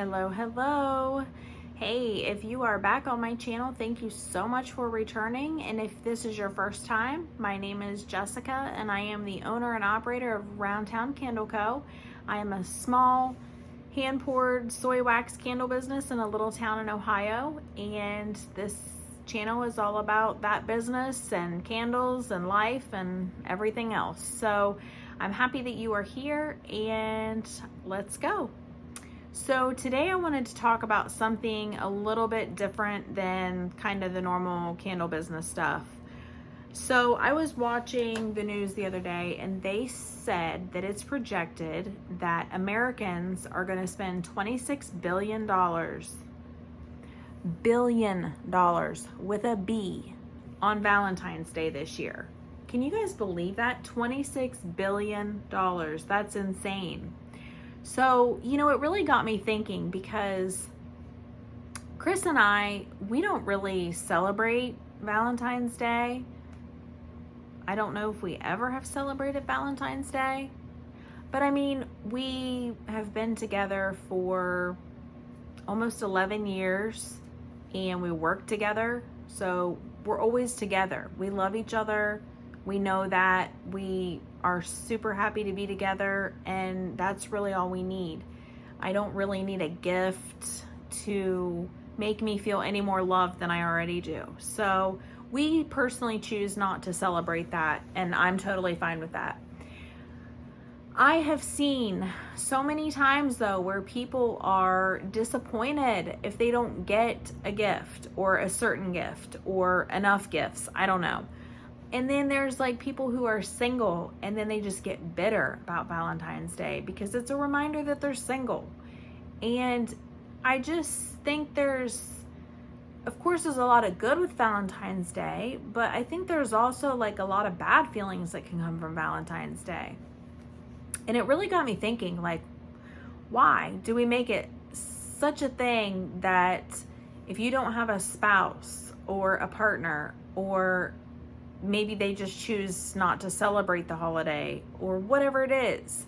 Hello, hello. Hey, if you are back on my channel, thank you so much for returning. And if this is your first time, my name is Jessica and I am the owner and operator of Round Town Candle Co. I am a small hand-poured soy wax candle business in a little town in Ohio, and this channel is all about that business and candles and life and everything else. So I'm happy that you are here, and let's go. So today I wanted to talk about something a little bit different than kind of the normal candle business stuff. So I was watching the news the other day, and they said that it's projected that Americans are going to spend $26 billion with a B on Valentine's Day this year. Can you guys believe that? $26 billion. That's insane. So, it really got me thinking, because Chris and I, we don't really celebrate Valentine's Day. I don't know if we ever have celebrated Valentine's Day, but we have been together for almost 11 years, and we work together. So we're always together. We love each other. We know that. We are super happy to be together, and that's really all we need. I don't really need a gift to make me feel any more loved than I already do. So we personally choose not to celebrate that, and I'm totally fine with that. I have seen so many times, though, where people are disappointed if they don't get a gift or a certain gift or enough gifts. I don't know. And then there's people who are single, and then they just get bitter about Valentine's Day because it's a reminder that they're single. And I just think of course, there's a lot of good with Valentine's Day, but I think there's also a lot of bad feelings that can come from Valentine's Day. And it really got me thinking, why do we make it such a thing that if you don't have a spouse or a partner, or maybe they just choose not to celebrate the holiday or whatever it is,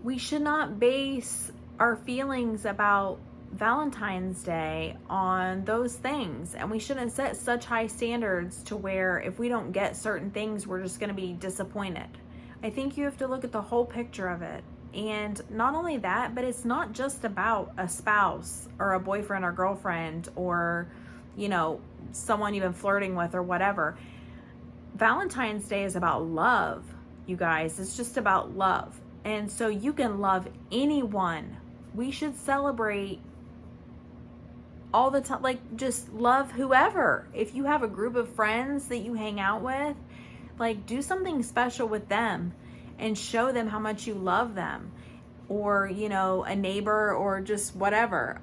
we should not base our feelings about Valentine's Day on those things. And we shouldn't set such high standards to where if we don't get certain things, we're just going to be disappointed. I think you have to look at the whole picture of it. And not only that, but it's not just about a spouse or a boyfriend or girlfriend or, someone you've been flirting with or whatever. Valentine's Day is about love, you guys. It's just about love. And so you can love anyone. We should celebrate all the time. Just love whoever. If you have a group of friends that you hang out with, do something special with them and show them how much you love them. Or, a neighbor, or just whatever.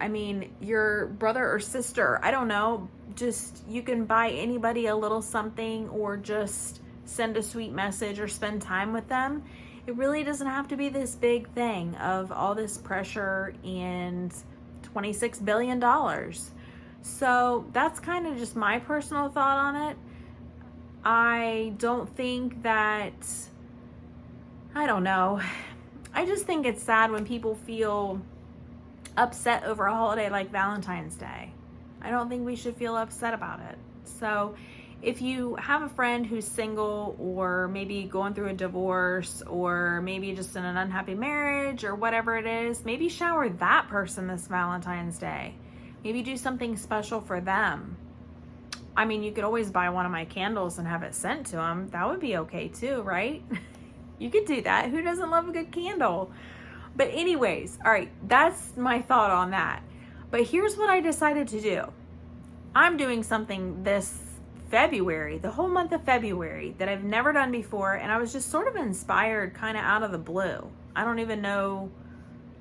Your brother or sister, I don't know. Just, you can buy anybody a little something, or just send a sweet message, or spend time with them. It really doesn't have to be this big thing of all this pressure and $26 billion. So that's kind of just my personal thought on it. I don't think that, I don't know. I just think it's sad when people feel upset over a holiday like Valentine's Day. I don't think we should feel upset about it. So if you have a friend who's single, or maybe going through a divorce, or maybe just in an unhappy marriage, or whatever it is, maybe shower that person this Valentine's Day. Maybe do something special for them. You could always buy one of my candles and have it sent to them. That would be okay too, right? You could do that. Who doesn't love a good candle? But anyways, all right, that's my thought on that. But here's what I decided to do. I'm doing something this February, the whole month of February, that I've never done before, and I was just sort of inspired kind of out of the blue. I don't even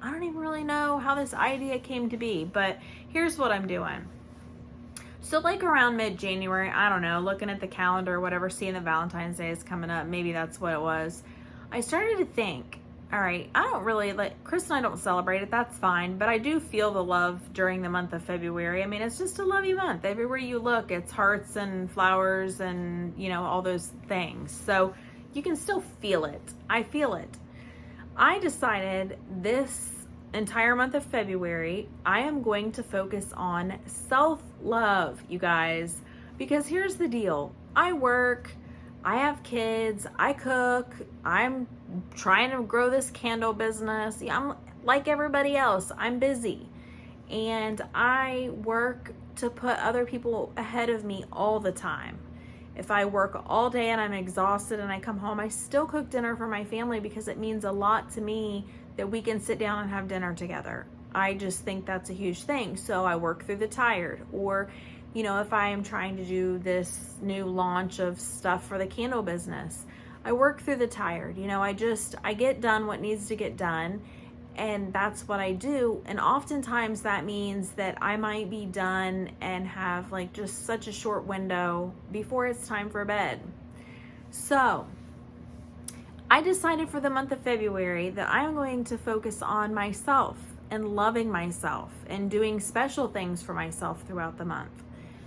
really know how this idea came to be, but here's what I'm doing. So around mid-January, I don't know, looking at the calendar or whatever, seeing that Valentine's Day is coming up, maybe that's what it was, I started to think, all right, I don't really, Chris and I don't celebrate it, that's fine, but I do feel the love during the month of February. It's just a lovey month. Everywhere you look, it's hearts and flowers and, all those things. So you can still feel it. I feel it. I decided this entire month of February, I am going to focus on self-love, you guys, because here's the deal. I work, I have kids, I cook, I'm trying to grow this candle business. I'm like everybody else, I'm busy. And I work to put other people ahead of me all the time. If I work all day and I'm exhausted and I come home, I still cook dinner for my family because it means a lot to me that we can sit down and have dinner together. I just think that's a huge thing. So I work through the tired. Or, if I am trying to do this new launch of stuff for the candle business, I work through the tired. I get done what needs to get done. And that's what I do. And oftentimes that means that I might be done and have just such a short window before it's time for bed. So I decided for the month of February that I am going to focus on myself and loving myself and doing special things for myself throughout the month.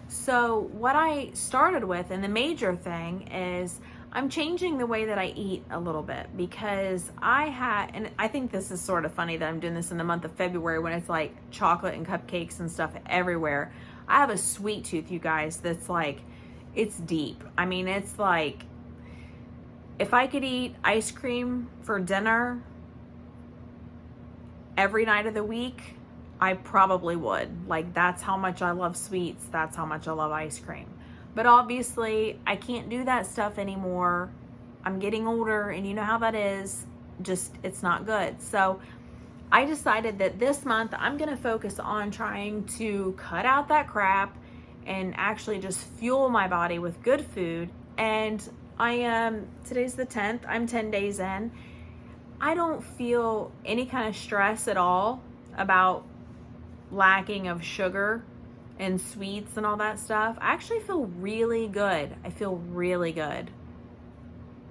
So what I started with, and the major thing, is I'm changing the way that I eat a little bit, because and I think this is sort of funny that I'm doing this in the month of February when it's like chocolate and cupcakes and stuff everywhere. I have a sweet tooth, you guys, that's it's deep. I mean, it's like, if I could eat ice cream for dinner every night of the week, I probably would. That's how much I love sweets. That's how much I love ice cream. But obviously, I can't do that stuff anymore. I'm getting older, and you know how that is. It's not good. So I decided that this month I'm going to focus on trying to cut out that crap and actually just fuel my body with good food. And today's the 10th. I'm 10 days in. I don't feel any kind of stress at all about lacking of sugar and sweets and all that stuff. I actually feel really good. I feel really good.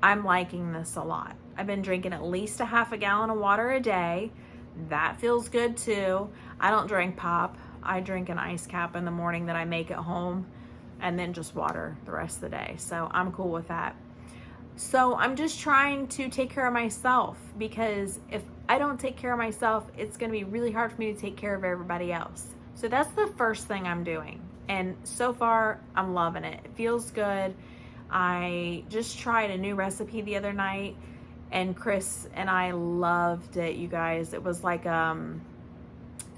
I'm liking this a lot. I've been drinking at least a half a gallon of water a day. That feels good too. I don't drink pop. I drink an ice cap in the morning that I make at home, and then just water the rest of the day. So I'm cool with that. So I'm just trying to take care of myself, because if I don't take care of myself, it's going to be really hard for me to take care of everybody else. So that's the first thing I'm doing. And so far, I'm loving it. It feels good. I just tried a new recipe the other night, and Chris and I loved it, you guys. It was like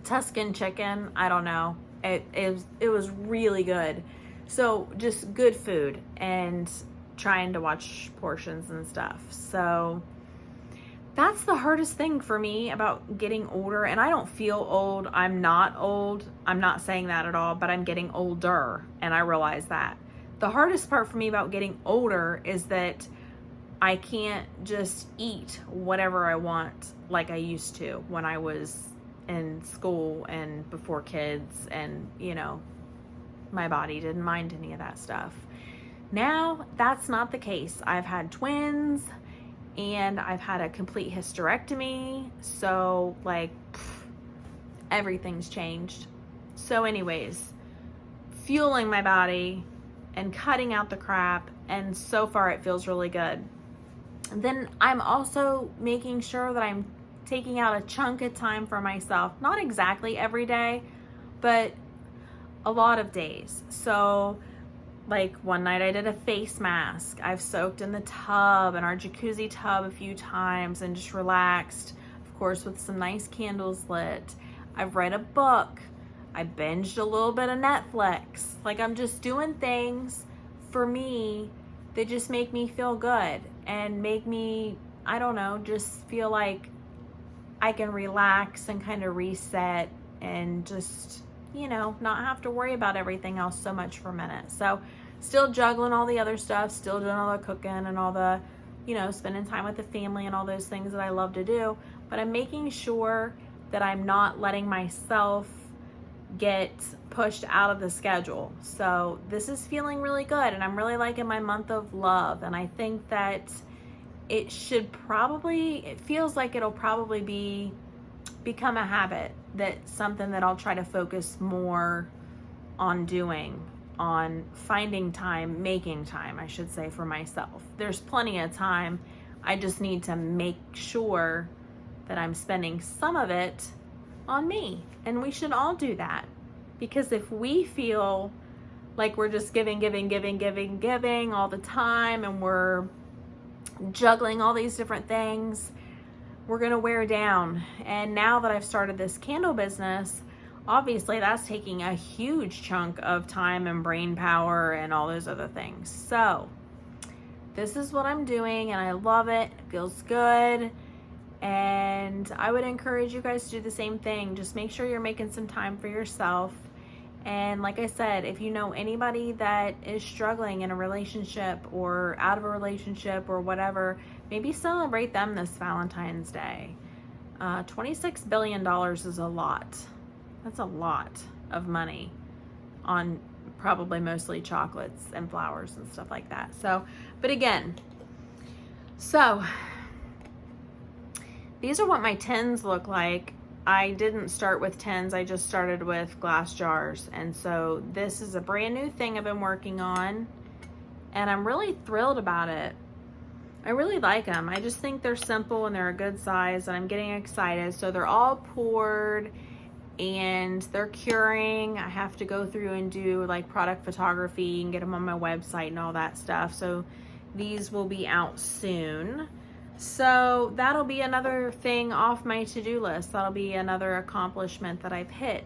Tuscan chicken. I don't know. It was really good. So just good food, and trying to watch portions and stuff. So that's the hardest thing for me about getting older. And I don't feel old. I'm not old. I'm not saying that at all, but I'm getting older, and I realize that. The hardest part for me about getting older is that I can't just eat whatever I want like I used to when I was in school and before kids, and my body didn't mind any of that stuff. Now that's not the case. I've had twins, and I've had a complete hysterectomy. So everything's changed. So anyways, fueling my body and cutting out the crap. And so far it feels really good. And then I'm also making sure that I'm taking out a chunk of time for myself. Not exactly every day, but a lot of days. So one night I did a face mask. I've soaked in the tub, in our jacuzzi tub, a few times and just relaxed, of course, with some nice candles lit. I've read a book. I binged a little bit of Netflix. I'm just doing things for me that just make me feel good and make me, I don't know, just feel like I can relax and kind of reset and just not have to worry about everything else so much for a minute. So still juggling all the other stuff, still doing all the cooking and all the, spending time with the family and all those things that I love to do. But I'm making sure that I'm not letting myself get pushed out of the schedule. So this is feeling really good, and I'm really liking my month of love. And I think that it feels like it'll probably become a habit, that's something that I'll try to focus more on doing, on finding time, making time, I should say, for myself. There's plenty of time. I just need to make sure that I'm spending some of it on me. And we should all do that, because if we feel like we're just giving all the time, and we're juggling all these different things, we're gonna wear down. And now that I've started this candle business, obviously that's taking a huge chunk of time and brain power and all those other things. So this is what I'm doing, and I love it. It feels good. And I would encourage you guys to do the same thing. Just make sure you're making some time for yourself. And like I said, if you know anybody that is struggling in a relationship or out of a relationship or whatever, maybe celebrate them this Valentine's Day. $26 billion is a lot. That's a lot of money on probably mostly chocolates and flowers and stuff like that. So, but again, so these are what my tins look like. I didn't start with tins, I just started with glass jars. And so this is a brand new thing I've been working on, and I'm really thrilled about it. I really like them. I just think they're simple and they're a good size, and I'm getting excited. So they're all poured and they're curing. I have to go through and do like product photography and get them on my website and all that stuff. So these will be out soon. So that'll be another thing off my to-do list. That'll be another accomplishment that I've hit.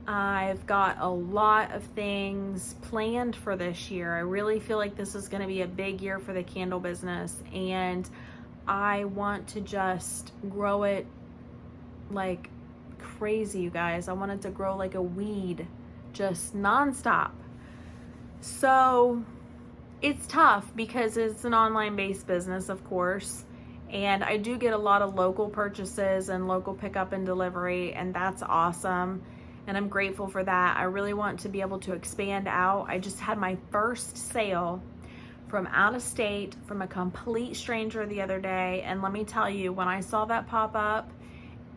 I've got a lot of things planned for this year. I really feel like this is going to be a big year for the candle business, and I want to just grow it like crazy, you guys. I want it to grow like a weed, just nonstop. So it's tough because it's an online based business, of course. And I do get a lot of local purchases and local pickup and delivery, and that's awesome. And I'm grateful for that. I really want to be able to expand out. I just had my first sale from out of state from a complete stranger the other day. And let me tell you, when I saw that pop up,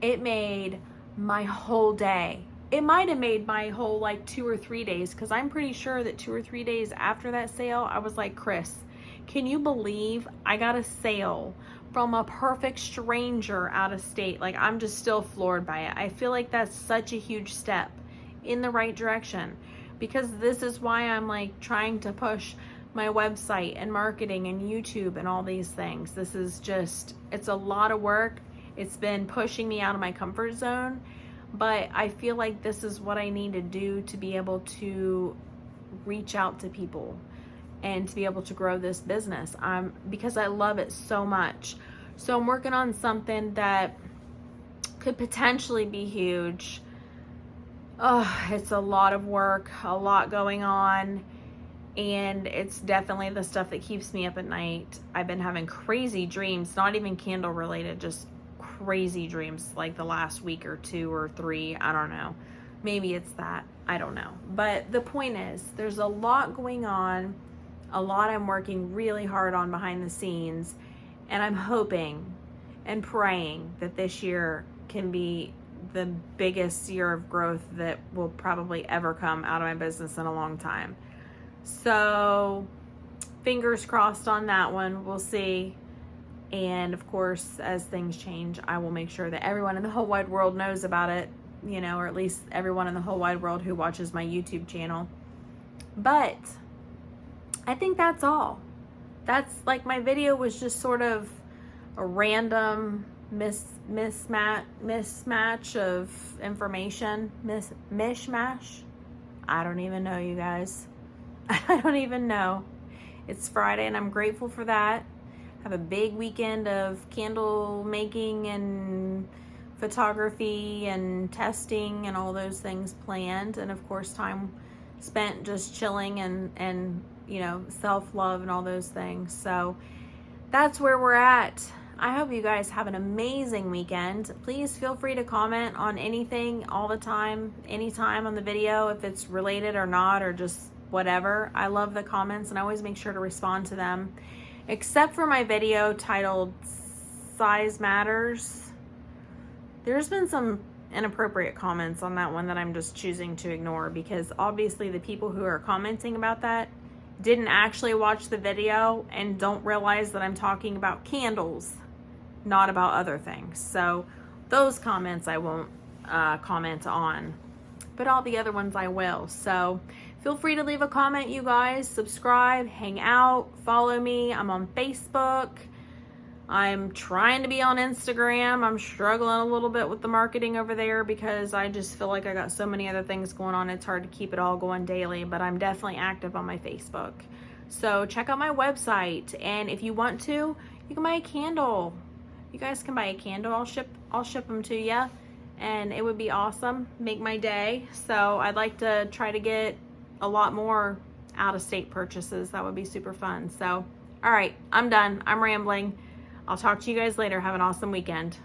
it made my whole day. It might have made my whole like 2 or 3 days, because I'm pretty sure that 2 or 3 days after that sale, I was like, Chris, can you believe I got a sale from a perfect stranger out of state? Like, I'm just still floored by it. I feel like that's such a huge step in the right direction, because this is why I'm like trying to push my website and marketing and YouTube and all these things. This is just, it's a lot of work. It's been pushing me out of my comfort zone, but I feel like this is what I need to do to be able to reach out to people and to be able to grow this business, because I love it so much. So I'm working on something that could potentially be huge. Oh, it's a lot of work, a lot going on, and it's definitely the stuff that keeps me up at night. I've been having crazy dreams, not even candle related, just crazy dreams like the last week or 2 or 3. I don't know. Maybe it's that. I don't know. But the point is, there's a lot going on. A lot I'm working really hard on behind the scenes, and I'm hoping and praying that this year can be the biggest year of growth that will probably ever come out of my business in a long time. So fingers crossed on that one. We'll see. And of course, as things change, I will make sure that everyone in the whole wide world knows about it, you know, or at least everyone in the whole wide world who watches my YouTube channel. But I think that's all. That's like, my video was just sort of a random mismatch of information, mishmash. I don't even know, you guys. I don't even know. It's Friday, and I'm grateful for that. Have a big weekend of candle making and photography and testing and all those things planned, and of course time spent just chilling and you know, self-love and all those things. So that's where we're at. I hope you guys have an amazing weekend. Please feel free to comment on anything all the time, anytime on the video, if it's related or not, or just whatever. I love the comments, and I always make sure to respond to them, except for my video titled Size Matters. There's been some inappropriate comments on that one that I'm just choosing to ignore, because obviously the people who are commenting about that didn't actually watch the video and don't realize that I'm talking about candles, not about other things. So those comments I won't comment on, but all the other ones I will. So feel free to leave a comment, you guys. Subscribe, hang out, follow me. I'm on Facebook. I'm trying to be on Instagram. I'm struggling a little bit with the marketing over there because I just feel like I got so many other things going on. It's hard to keep it all going daily, but I'm definitely active on my Facebook. So check out my website, and if you want to, you can buy a candle. You guys can buy a candle. I'll ship them to you, and it would be awesome. Make my day. So I'd like to try to get a lot more out-of-state purchases. That would be super fun. So, all right, I'm done. I'm rambling. I'll talk to you guys later. Have an awesome weekend.